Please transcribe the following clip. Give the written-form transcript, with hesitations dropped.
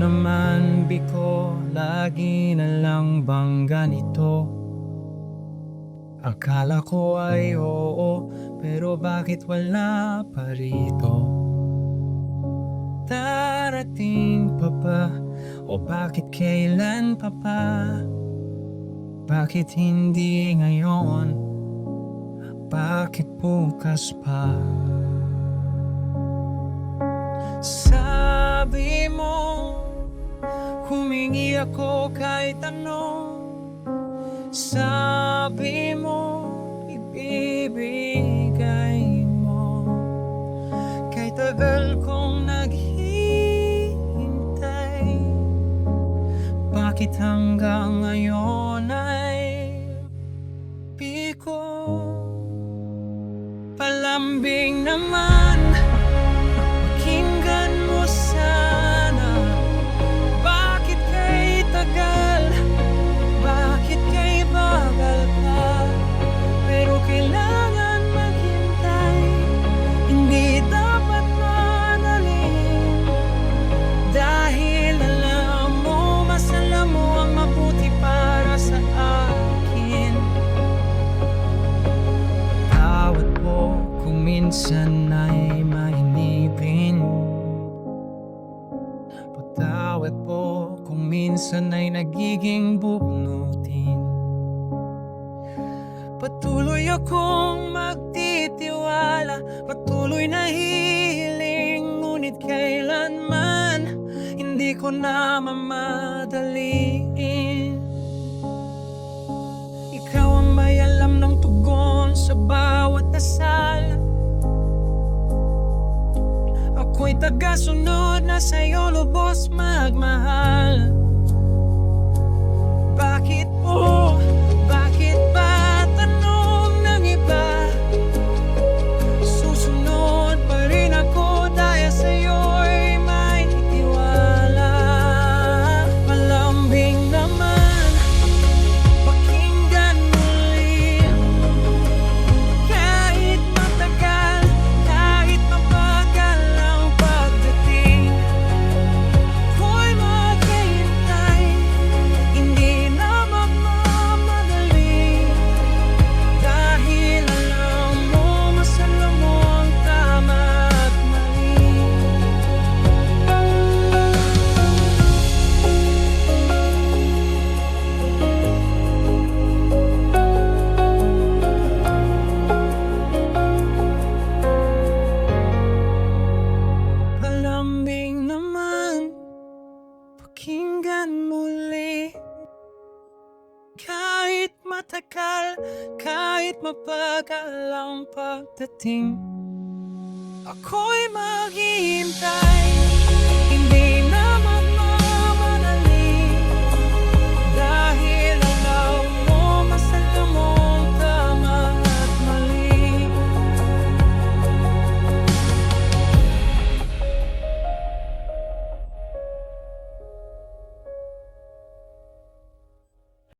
naman biko, lagi na lang bang ganito? Akala ko ay oo, pero bakit wala pa rito? Darating pa ba? O bakit kailan pa ba? Bakit hindi ngayon? Bakit bukas pa? Sabi mo, humingi ako kahit ano. Sabi mo, ibibigay mo. Kahit tagal kong naghihintay, bakit hanggang ngayon ay di ko palambing naman? Pakinggan mo sana. Bakit kay tagal? Bakit kay bagal pa? Pero kailangan maghintay, hindi dapat madaliin. Dahil alam mo, mas alam mo ang mabuti para sa akin. Tawad po kung minsan ay mainipin. Patawad po kung minsan ay nagiging bugnutin. Patuloy akong magtitiwala, patuloy na hihiling, ngunit kailanman hindi ko na mamadaliin. Ikaw ang may alam ng tugon sa bawat dasal. Ako'y tagasunod na sa'yo lubos magmahal. Bakit po? Bakit ba? Tanong ng iba. Susunod pa rin ako dahil sa'yo'y may tiwala. Malambing naman, pakinggan muli. Kahit matagal, kahit mabagal ang pagdating, ako'y maghihintay, hindi na magmamadali. Dahil alam mo, mas alam mo ang tama at mali. Malambing naman, pakinggan muli. Kahit matagal, kahit mabagal ang pagdating, ako'y maghihintay.